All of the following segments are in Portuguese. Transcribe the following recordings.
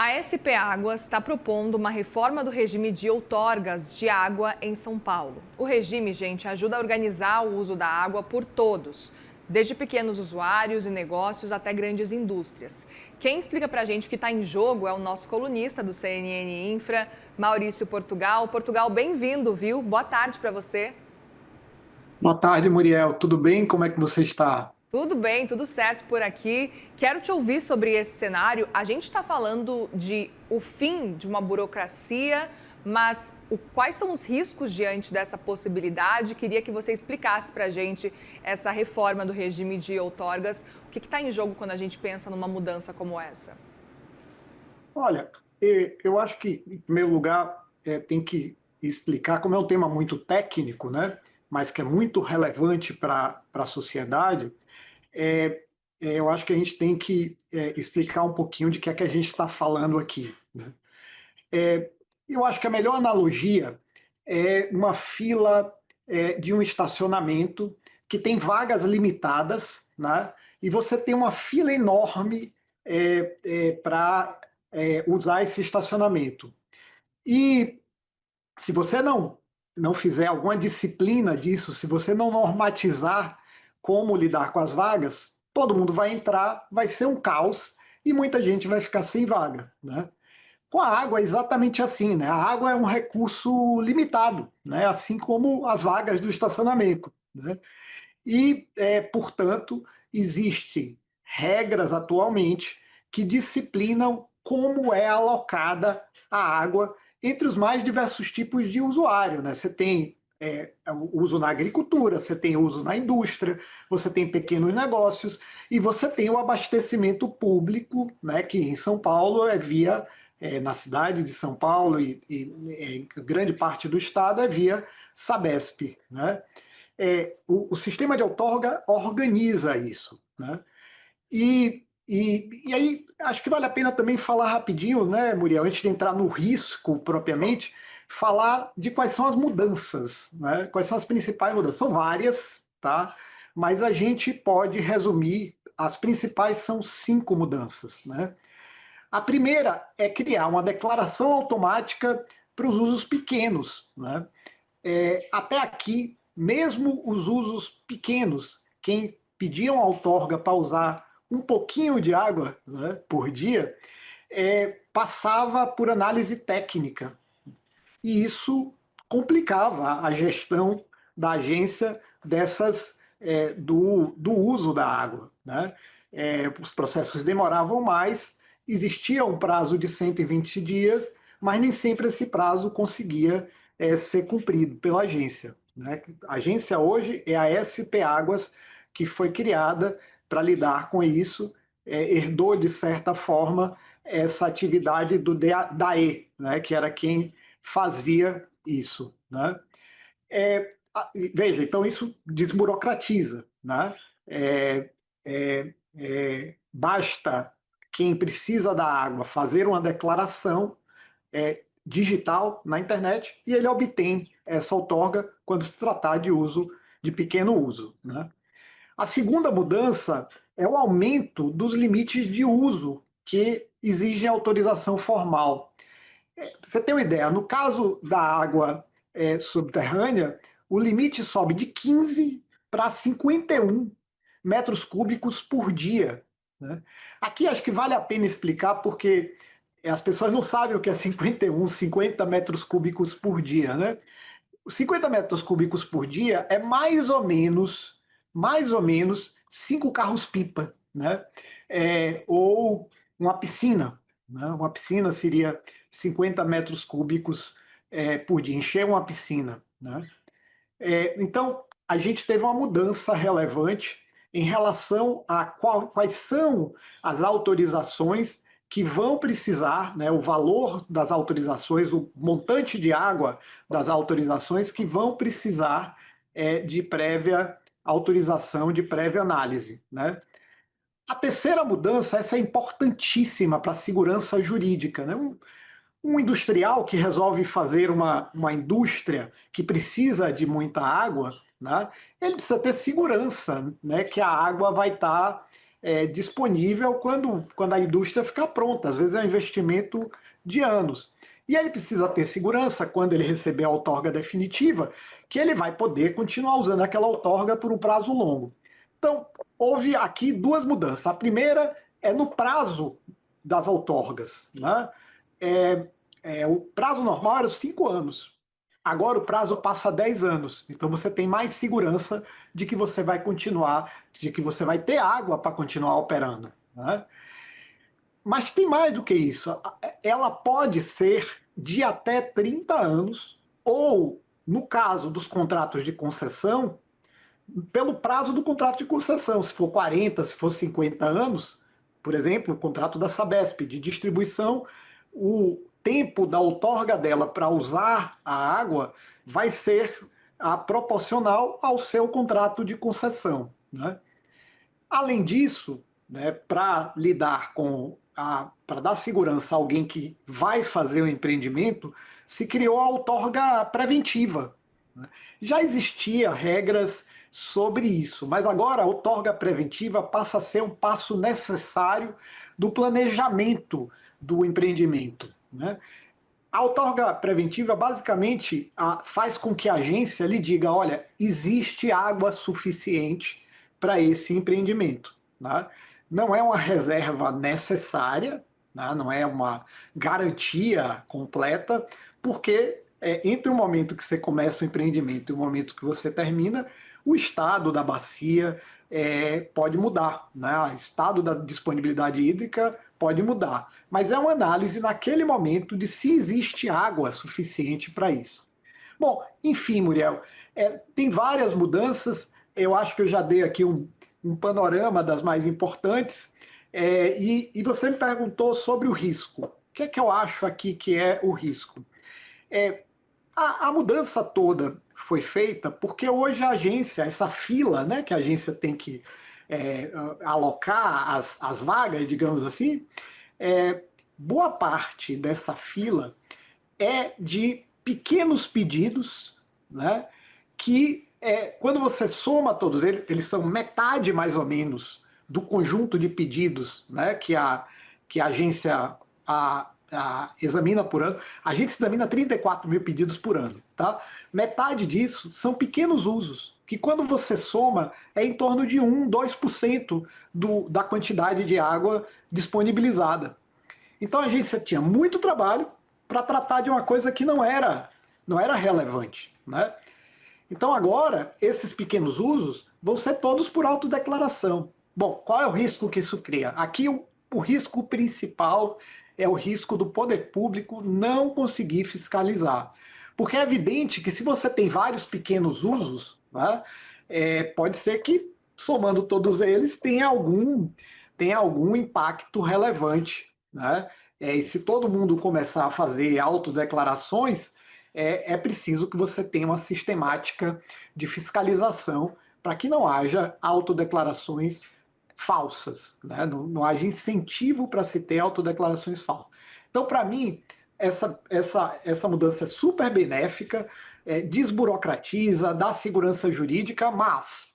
A SP Águas está propondo uma reforma do regime de outorgas de água em São Paulo. O regime, gente, ajuda a organizar o uso da água por todos, desde pequenos usuários e negócios até grandes indústrias. Quem explica para a gente o que está em jogo é o nosso colunista do CNN Infra, Maurício Portugal. Portugal, bem-vindo, viu? Boa tarde para você. Boa tarde, Muriel. Tudo bem? Como é que você está? Tudo bem, tudo certo por aqui. Quero te ouvir sobre esse cenário. A gente está falando de o fim de uma burocracia, mas quais são os riscos diante dessa possibilidade? Queria que você explicasse para a gente essa reforma do regime de outorgas. O que está em jogo quando a gente pensa numa mudança como essa? Olha, eu acho que, em primeiro lugar, tem que explicar, como é um tema muito técnico, né? Mas que é muito relevante para a sociedade. é, eu acho que a gente tem que explicar um pouquinho de que é que a gente está falando aqui, né? É, eu acho que a melhor analogia é uma fila de um estacionamento que tem vagas limitadas, né? E você tem uma fila enorme para usar esse estacionamento. E se você não fizer alguma disciplina disso, se você não normatizar como lidar com as vagas, todo mundo vai entrar, vai ser um caos e muita gente vai ficar sem vaga, né? Com a água é exatamente assim, né? A água é um recurso limitado, né? Assim como as vagas do estacionamento, né? E, portanto, existem regras atualmente que disciplinam como é alocada a água entre os mais diversos tipos de usuário, né? Você tem uso na agricultura, você tem uso na indústria, você tem pequenos negócios e você tem o abastecimento público, né? Que em São Paulo é via na cidade de São Paulo e grande parte do estado é via Sabesp, né? O sistema de outorga organiza isso, né? E aí acho que vale a pena também falar rapidinho, né, Muriel, antes de entrar no risco propriamente, falar de quais são as mudanças, né? Quais são as principais mudanças. São várias, tá? Mas a gente pode resumir, as principais são 5 mudanças, né? A primeira é criar uma declaração automática para os usos pequenos, né? Até aqui, mesmo os usos pequenos, quem pediam outorga para usar um pouquinho de água, né, por dia, passava por análise técnica. E isso complicava a gestão da agência do uso da água, né? Os processos demoravam mais, existia um prazo de 120 dias, mas nem sempre esse prazo conseguia ser cumprido pela agência, né? A agência hoje é a SP Águas, que foi criada para lidar com isso, herdou de certa forma essa atividade do DAE, né? Que era quem fazia isso, né? Veja, então isso desburocratiza, né? É, Basta quem precisa da água fazer uma declaração digital na internet e ele obtém essa outorga quando se tratar de uso de pequeno uso, né? A segunda mudança é o aumento dos limites de uso que exigem autorização formal. Pra você tem uma ideia, no caso da água subterrânea, o limite sobe de 15 para 51 metros cúbicos por dia, né? Aqui acho que vale a pena explicar porque as pessoas não sabem o que é 51, 50 metros cúbicos por dia, né? Os 50 metros cúbicos por dia é mais ou menos 5 carros-pipa, né? Ou uma piscina, né? Uma piscina seria 50 metros cúbicos por dia, encher uma piscina, né? Então, a gente teve uma mudança relevante em relação a quais são as autorizações que vão precisar, né, o valor das autorizações, o montante de água das autorizações que vão precisar de prévia autorização, de prévia análise, né? A terceira mudança, essa é importantíssima para a segurança jurídica, né? Um industrial que resolve fazer uma indústria que precisa de muita água, né, ele precisa ter segurança, né, que a água vai estar disponível quando a indústria ficar pronta. Às vezes é um investimento de anos. E aí precisa ter segurança quando ele receber a outorga definitiva, que ele vai poder continuar usando aquela outorga por um prazo longo. Então, houve aqui duas mudanças. A primeira é no prazo das outorgas, né? O prazo normal era 5 anos. Agora o prazo passa a 10 anos. Então você tem mais segurança de que você vai continuar, de que você vai ter água para continuar operando, né? Mas tem mais do que isso. Ela pode ser de até 30 anos, ou, no caso dos contratos de concessão, pelo prazo do contrato de concessão. Se for 40, se for 50 anos, por exemplo, o contrato da Sabesp de distribuição, o tempo da outorga dela para usar a água vai ser proporcional ao seu contrato de concessão, né? Além disso, né, para lidar para dar segurança a alguém que vai fazer o empreendimento, se criou a outorga preventiva, né? Já existia regras sobre isso, mas agora a outorga preventiva passa a ser um passo necessário do planejamento do empreendimento, né? A outorga preventiva basicamente faz com que a agência lhe diga: olha, existe água suficiente para esse empreendimento, né? Não é uma reserva necessária, né? Não é uma garantia completa, porque entre o momento que você começa o empreendimento e o momento que você termina, o estado da bacia pode mudar, né? O estado da disponibilidade hídrica pode mudar, mas é uma análise naquele momento de se existe água suficiente para isso. Bom, enfim, Muriel, tem várias mudanças. Eu acho que eu já dei aqui um panorama das mais importantes. E você me perguntou sobre o risco. O que é que eu acho aqui que é o risco? É, a mudança toda foi feita porque hoje a agência, essa fila, né, que a agência tem que alocar as vagas, digamos assim, boa parte dessa fila é de pequenos pedidos, né, que quando você soma todos eles, eles são metade mais ou menos do conjunto de pedidos, né, que a agência examina por ano. A gente examina 34 mil pedidos por ano, tá? Metade disso são pequenos usos, que quando você soma é em torno de 2% da quantidade de água disponibilizada. Então a agência tinha muito trabalho para tratar de uma coisa que não era relevante, né? Então agora esses pequenos usos vão ser todos por autodeclaração. Bom, qual é o risco que isso cria? Aqui o risco principal é o risco do poder público não conseguir fiscalizar. Porque é evidente que se você tem vários pequenos usos, né, pode ser que, somando todos eles, tenha algum impacto relevante, né? E se todo mundo começar a fazer autodeclarações, é preciso que você tenha uma sistemática de fiscalização para que não haja autodeclarações falsas, né? Não haja incentivo para se ter autodeclarações falsas. Então, para mim, essa mudança é super benéfica, desburocratiza, dá segurança jurídica, mas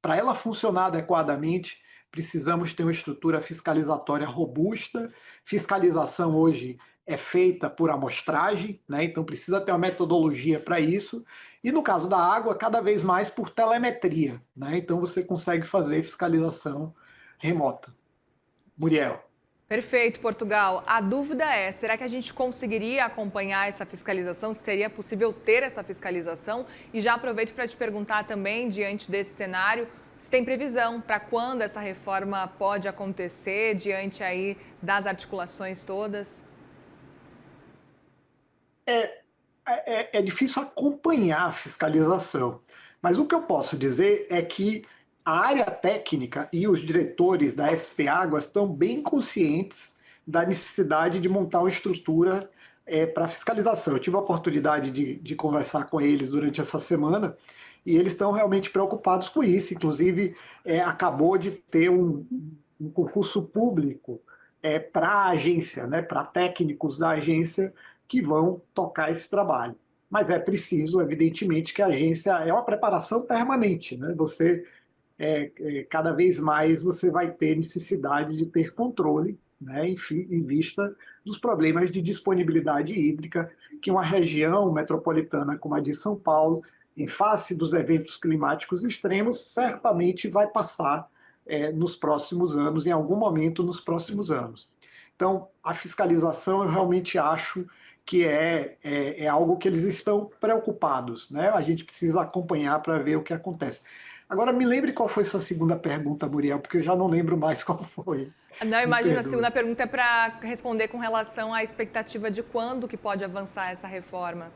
para ela funcionar adequadamente, precisamos ter uma estrutura fiscalizatória robusta. Fiscalização hoje é feita por amostragem, né? Então precisa ter uma metodologia para isso. E no caso da água, cada vez mais por telemetria, né? Então você consegue fazer fiscalização remota. Muriel. Perfeito, Portugal. A dúvida é, será que a gente conseguiria acompanhar essa fiscalização? Seria possível ter essa fiscalização? E já aproveito para te perguntar também, diante desse cenário, se tem previsão para quando essa reforma pode acontecer, diante aí das articulações todas? É difícil acompanhar a fiscalização, mas o que eu posso dizer é que a área técnica e os diretores da SP Águas estão bem conscientes da necessidade de montar uma estrutura para fiscalização. Eu tive a oportunidade de conversar com eles durante essa semana e eles estão realmente preocupados com isso. Inclusive, acabou de ter um concurso público para a agência, né, para técnicos da agência que vão tocar esse trabalho. Mas é preciso, evidentemente, que a agência é uma preparação permanente, né? Você cada vez mais você vai ter necessidade de ter controle, né, em vista dos problemas de disponibilidade hídrica que uma região metropolitana como a de São Paulo, em face dos eventos climáticos extremos, certamente vai passar nos próximos anos, em algum momento nos próximos anos. Então, a fiscalização eu realmente acho que é algo que eles estão preocupados, né? A gente precisa acompanhar para ver o que acontece. Agora, me lembre qual foi sua segunda pergunta, Muriel, porque eu já não lembro mais qual foi. Não, Me imagina, a perdoe. segunda pergunta é para responder com relação à expectativa de quando que pode avançar essa reforma.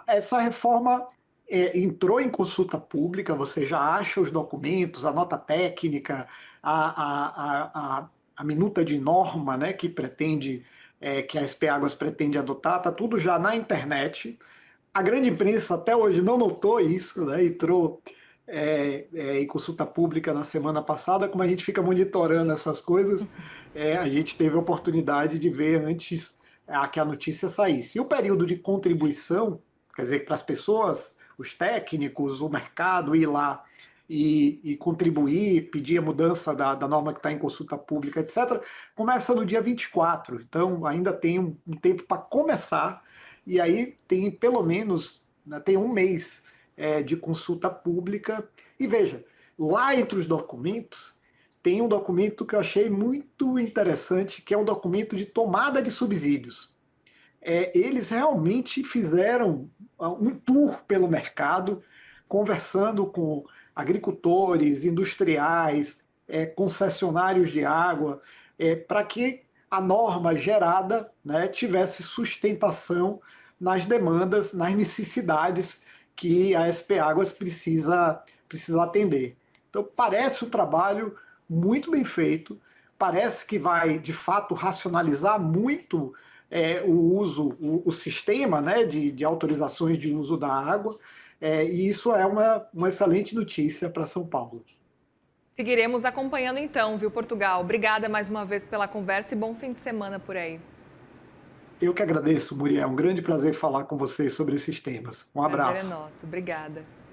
Essa reforma entrou em consulta pública, você já acha os documentos, a nota técnica, a minuta de norma, né, que pretende, que a SP Águas pretende adotar, está tudo já na internet. A grande imprensa até hoje não notou isso, né, entrou em consulta pública na semana passada. Como a gente fica monitorando essas coisas, a gente teve a oportunidade de ver antes que a notícia saísse. E o período de contribuição, quer dizer, para as pessoas, os técnicos, o mercado ir lá e contribuir, pedir a mudança da norma que está em consulta pública, etc., começa no dia 24. Então, ainda tem um tempo para começar, e aí tem pelo menos, né, tem um mês de consulta pública. E veja, lá entre os documentos, tem um documento que eu achei muito interessante, que é um documento de tomada de subsídios. Eles realmente fizeram um tour pelo mercado, conversando com agricultores, industriais, concessionários de água, para que a norma gerada, né, tivesse sustentação nas demandas, nas necessidades que a SP Águas precisa atender. Então, parece um trabalho muito bem feito, parece que vai, de fato, racionalizar muito o uso, o sistema, né, de autorizações de uso da água, e isso é uma excelente notícia para São Paulo. Seguiremos acompanhando então, viu, Portugal? Obrigada mais uma vez pela conversa e bom fim de semana por aí. Eu que agradeço, Muriel. É um grande prazer falar com você sobre esses temas. Um Prazer é abraço. nosso. Obrigada.